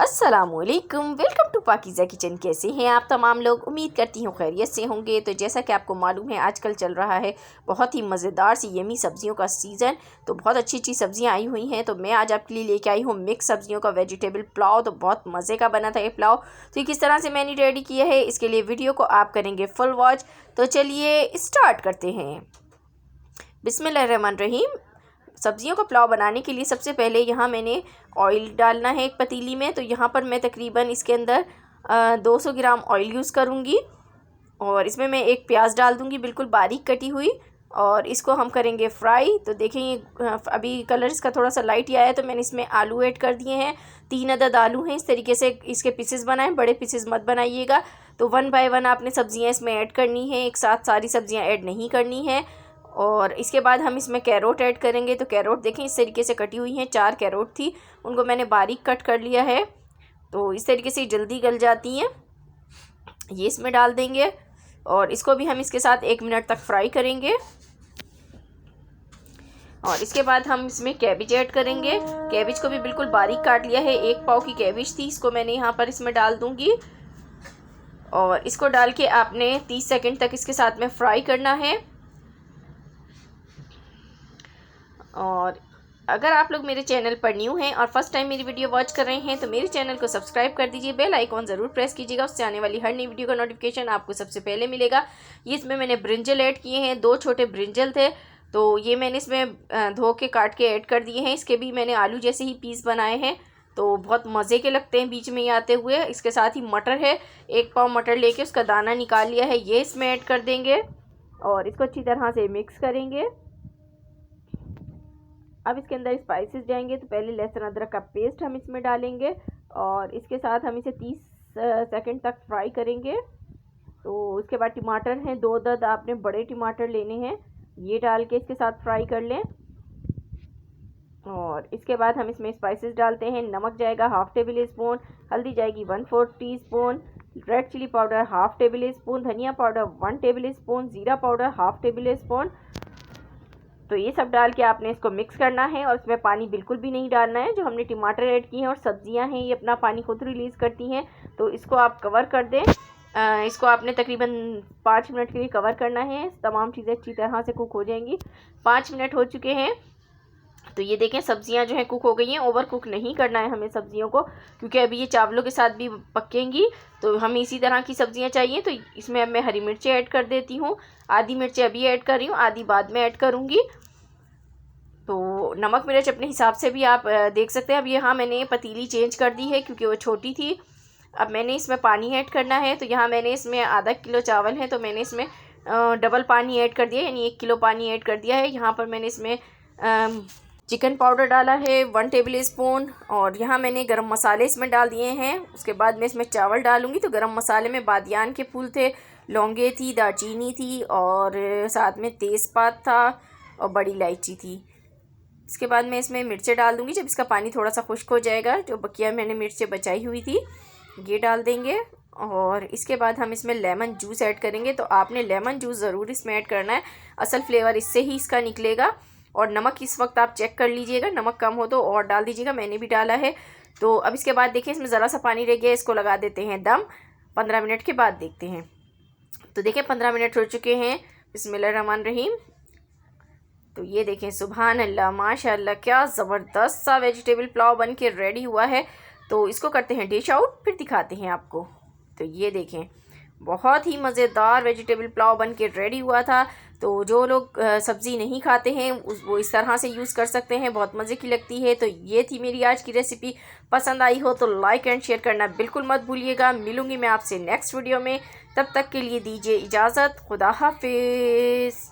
अस्सलामुअलैकुम, welcome to Pakeezah kitchen. कैसे हैं आप तमाम लोग? उम्मीद करती हूँ खैरियत से होंगे। तो जैसा कि आपको मालूम है, आजकल चल रहा है बहुत ही मज़ेदार सी यमी सब्ज़ियों का सीज़न। तो बहुत अच्छी अच्छी सब्ज़ियाँ आई हुई हैं। तो मैं आज आपके लिए लेके आई हूँ मिक्स सब्ज़ियों का वेजिटेबल पुलाव। तो बहुत मज़े का बना था ये पुलाव। तो ये किस तरह से मैंने रेडी किया है, इसके लिए वीडियो को आप करेंगे फुल वॉच। तो चलिए स्टार्ट करते हैं। बिस्मिल्लाहिर्रहमानिर्रहीम। सब्जियों का पुलाव बनाने के लिए सबसे पहले यहाँ मैंने ऑयल डालना है एक पतीली में। तो यहाँ पर मैं तकरीबन इसके अंदर 200 ग्राम ऑयल यूज़ करूँगी और इसमें मैं एक प्याज डाल दूँगी बिल्कुल बारीक कटी हुई, और इसको हम करेंगे फ्राई। तो देखें ये अभी कलर इसका थोड़ा सा लाइट ही आया है। तो मैंने इसमें आलू ऐड कर दिए हैं, 3 अदद आलू हैं। इस तरीके से इसके पीसेस बनाएं, बड़े पीसेस मत बनाइएगा। तो 1 बाय 1 आपने सब्ज़ियाँ इसमें ऐड करनी है, एक साथ सारी सब्ज़ियाँ ऐड नहीं करनी है। और इसके बाद हम इसमें कैरोट ऐड करेंगे। तो कैरोट देखें इस तरीके से कटी हुई हैं, 4 कैरोट थी, उनको मैंने बारीक कट कर लिया है। तो इस तरीके से जल्दी गल जाती हैं। ये इसमें डाल देंगे और इसको भी हम इसके साथ 1 मिनट तक फ्राई करेंगे। और इसके बाद हम इसमें कैबेज ऐड करेंगे। कैबेज को भी बिल्कुल बारीक काट लिया है, 1 पाव की कैबेज थी, इसको मैंने यहाँ पर इसमें डाल दूँगी। और इसको डाल के आपने 30 सेकंड तक इसके साथ में फ्राई करना है। और अगर आप लोग मेरे चैनल पर न्यू हैं और फर्स्ट टाइम मेरी वीडियो वॉच कर रहे हैं तो मेरे चैनल को सब्सक्राइब कर दीजिए, बेल आइकॉन ज़रूर प्रेस कीजिएगा, उससे आने वाली हर नई वीडियो का नोटिफिकेशन आपको सबसे पहले मिलेगा। ये इसमें मैंने ब्रिंजल ऐड किए हैं, 2 छोटे ब्रिंजल थे, तो ये मैंने इसमें धो के काट के ऐड कर दिए हैं। इसके भी मैंने आलू जैसे ही पीस बनाए हैं, तो बहुत मज़े के लगते हैं बीच में ही आते हुए। इसके साथ ही मटर है, 1 पाव मटर लेके उसका दाना निकाल लिया है, ये इसमें ऐड कर देंगे और इसको अच्छी तरह से मिक्स करेंगे। अब इसके अंदर स्पाइसेस जाएंगे। तो पहले लहसुन अदरक का पेस्ट हम इसमें डालेंगे और इसके साथ हम इसे 30 सेकंड तक फ्राई करेंगे। तो उसके बाद टमाटर हैं, 2 अदद आपने बड़े टमाटर लेने हैं, ये डाल के इसके साथ फ्राई कर लें। और इसके बाद हम इसमें स्पाइसेस डालते हैं। नमक जाएगा 1/2 टेबल स्पून, हल्दी जाएगी 1/4 teaspoon, red chilli powder 1/2 tablespoon, धनिया पाउडर 1 टेबल स्पून, ज़ीरा पाउडर 1/2 टेबल स्पून। तो ये सब डाल के आपने इसको मिक्स करना है और इसमें पानी बिल्कुल भी नहीं डालना है। जो हमने टमाटर ऐड किए हैं और सब्जियां हैं ये अपना पानी खुद रिलीज़ करती हैं। तो इसको आप कवर कर दें। इसको आपने तकरीबन 5 मिनट के लिए कवर करना है, तमाम चीज़ें अच्छी तरह से कुक हो जाएंगी। 5 मिनट हो चुके हैं। तो ये देखें सब्जियां जो हैं कुक हो गई हैं। ओवर कुक नहीं करना है हमें सब्जियों को, क्योंकि अभी ये चावलों के साथ भी पकेंगी। तो हमें इसी तरह की सब्जियां चाहिए। तो इसमें अब मैं हरी मिर्चें ऐड कर देती हूँ, आधी मिर्चें अभी ऐड कर रही हूँ, आधी बाद में ऐड करूँगी। तो नमक मिर्च अपने हिसाब से भी आप देख सकते हैं। अब यहाँ मैंने पतीली चेंज कर दी है क्योंकि वो छोटी थी। अब मैंने इसमें पानी ऐड करना है। तो यहाँ मैंने इसमें आधा किलो चावल है, तो मैंने इसमें डबल पानी ऐड कर दिया है, यानी 1 किलो पानी ऐड कर दिया है। यहाँ पर मैंने इसमें चिकन पाउडर डाला है 1 टेबल स्पून, और यहाँ मैंने गरम मसाले इसमें डाल दिए हैं। उसके बाद मैं इसमें चावल डालूँगी। तो गरम मसाले में बादियान के फूल थे, लौंगे थी, दालचीनी थी और साथ में तेज़पात था और बड़ी इलायची थी। इसके बाद मैं इसमें मिर्चें डाल दूँगी। जब इसका पानी थोड़ा सा खुश्क हो जाएगा, जो बकिया मैंने मिर्चें बचाई हुई थी ये डाल देंगे। और इसके बाद हम इसमें लेमन जूस ऐड करेंगे। तो आपने लेमन जूस ज़रूर इसमें ऐड करना है, असल फ्लेवर इससे ही इसका निकलेगा। और नमक इस वक्त आप चेक कर लीजिएगा, नमक कम हो तो और डाल दीजिएगा, मैंने भी डाला है। तो अब इसके बाद देखिए इसमें ज़रा सा पानी रह गया, इसको लगा देते हैं दम। 15 मिनट के बाद देखते हैं। तो देखिए 15 मिनट हो चुके हैं। बिस्मिल्लाहिर्रहमानिर्रहीम। तो ये देखें सुभान अल्लाह, माशाअल्लाह, क्या ज़बरदस्त सा वेजिटेबल पुलाव बन के रेडी हुआ है। तो इसको करते हैं डिश आउट, फिर दिखाते हैं आपको। तो ये देखें बहुत ही मज़ेदार वेजिटेबल पुलाव बन के रेडी हुआ था। तो जो लोग सब्ज़ी नहीं खाते हैं वो इस तरह से यूज़ कर सकते हैं, बहुत मज़े की लगती है। तो ये थी मेरी आज की रेसिपी। पसंद आई हो तो लाइक एंड शेयर करना बिल्कुल मत भूलिएगा। मिलूँगी मैं आपसे नेक्स्ट वीडियो में, तब तक के लिए दीजिए इजाज़त। खुदा हाफिज़।